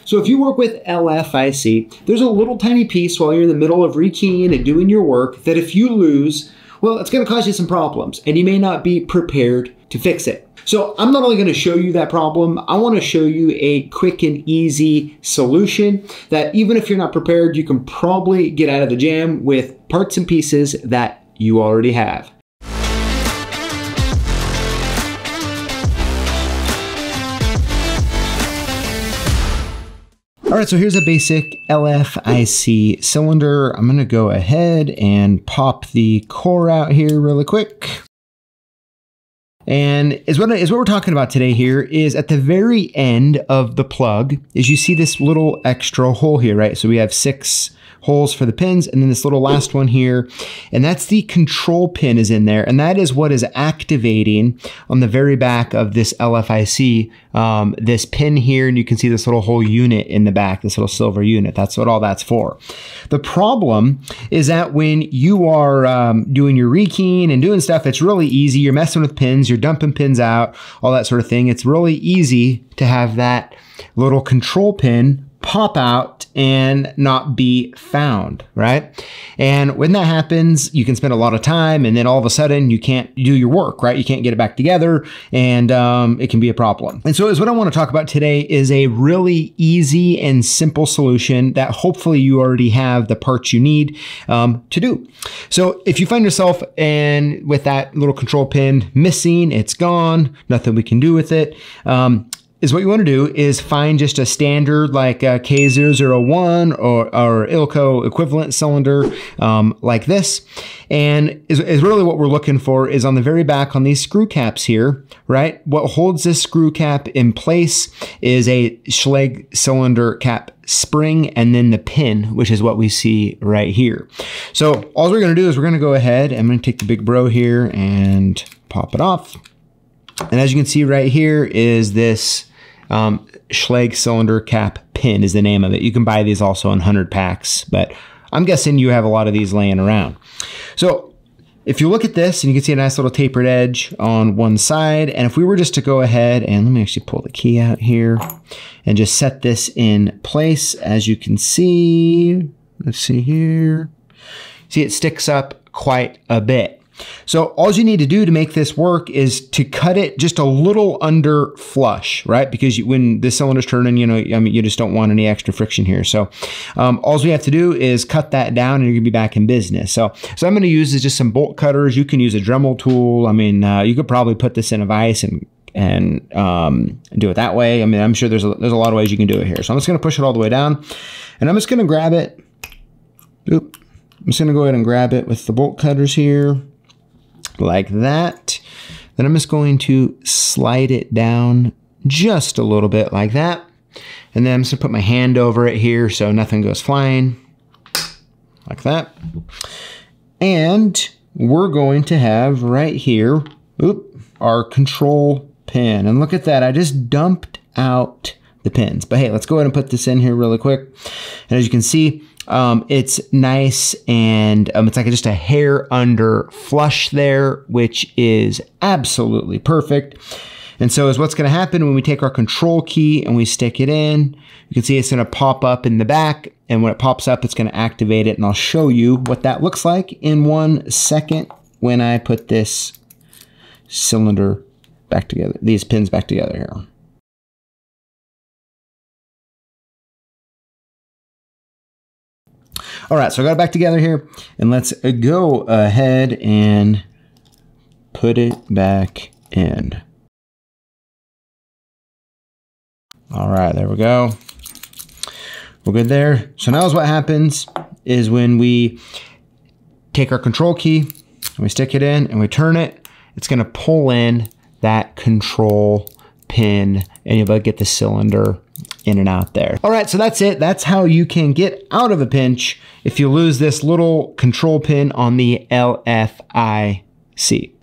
So if you work with LFIC, there's a little tiny piece while you're in the middle of rekeying and doing your work that if you lose, well, it's going to cause you some problems and you may not be prepared to fix it. So I'm not only going to show you that problem, I want to show you a quick and easy solution that even if you're not prepared, you can probably get out of the jam with parts and pieces that you already have. All right, so here's a basic LFIC cylinder. I'm gonna go ahead and pop the core out here really quick. And what we're talking about today here is at the very end of the plug is you see this little extra hole here, right? So we have 6 holes for the pins and then this little last one here, and that's the control pin is in there, and that is what is activating on the very back of this LFIC, this pin here, and you can see this little whole unit in the back, this little silver unit. That's what all that's for. The problem is that when you are doing your rekeying and doing stuff, it's really easy. You're messing with pins, you're dumping pins out, all that sort of thing. It's really easy to have that little control pin pop out and not be found, right? And when that happens, you can spend a lot of time and then all of a sudden you can't do your work, right? You can't get it back together and it can be a problem. And so what I want to talk about today is a really easy and simple solution that hopefully you already have the parts you need to do. So if you find yourself with that little control pin missing, it's gone, nothing we can do with it, is what you want to do is find just a standard like a K001 or ILCO equivalent cylinder like this. And is really what we're looking for is on the very back on these screw caps here, right? What holds this screw cap in place is a Schlage cylinder cap spring and then the pin, which is what we see right here. So all we're going to do is we're going to go ahead, I'm going to take the big bro here and pop it off. And as you can see right here is this Schlage cylinder cap pin is the name of it. You can buy these also in 100 packs, but I'm guessing you have a lot of these laying around. So if you look at this and you can see a nice little tapered edge on one side, and if we were just to go ahead and let me actually pull the key out here and just set this in place, as you can see, let's see here, see it sticks up quite a bit. So all you need to do to make this work is to cut it just a little under flush, right? Because when the cylinder's turning, you know, I mean, you just don't want any extra friction here. So all we have to do is cut that down and you're gonna be back in business. So I'm gonna use is just some bolt cutters. You can use a Dremel tool. I mean, you could probably put this in a vise and do it that way. I mean, I'm sure there's a lot of ways you can do it here. So I'm just gonna push it all the way down and I'm just gonna grab it. Oop. I'm just gonna go ahead and grab it with the bolt cutters here, like that. Then I'm just going to slide it down just a little bit like that. And then I'm just gonna put my hand over it here so nothing goes flying, like that. And we're going to have right here, our control pin. And look at that, I just dumped out the pins. But hey, let's go ahead and put this in here really quick. And as you can see, it's nice and it's like just a hair under flush there, which is absolutely perfect. And so is what's going to happen when we take our control key and we stick it in. You can see it's going to pop up in the back, and when it pops up, it's going to activate it. And I'll show you what that looks like in 1 second when I put this cylinder back together, these pins back together here. All right, so I got it back together here, and let's go ahead and put it back in. All right, there we go. We're good there. So now what happens is when we take our control key and we stick it in and we turn it, it's gonna pull in that control pin and you'll be able to get the cylinder in and out there. All right, so that's it. That's how you can get out of a pinch if you lose this little control pin on the LFIC.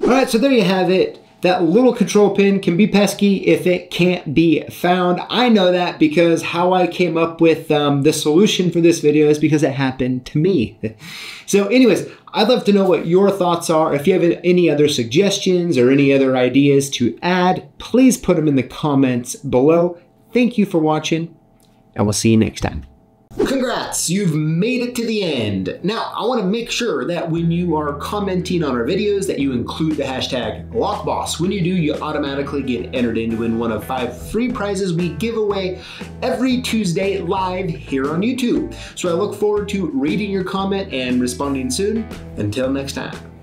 All right, so there you have it. That little control pin can be pesky if it can't be found. I know that because how I came up with the solution for this video is because it happened to me. So anyways, I'd love to know what your thoughts are. If you have any other suggestions or any other ideas to add, please put them in the comments below. Thank you for watching, and we'll see you next time. Congrats, you've made it to the end. Now, I want to make sure that when you are commenting on our videos that you include the hashtag Lockboss. When you do, you automatically get entered in to win one of 5 free prizes we give away every Tuesday live here on YouTube. So I look forward to reading your comment and responding soon. Until next time.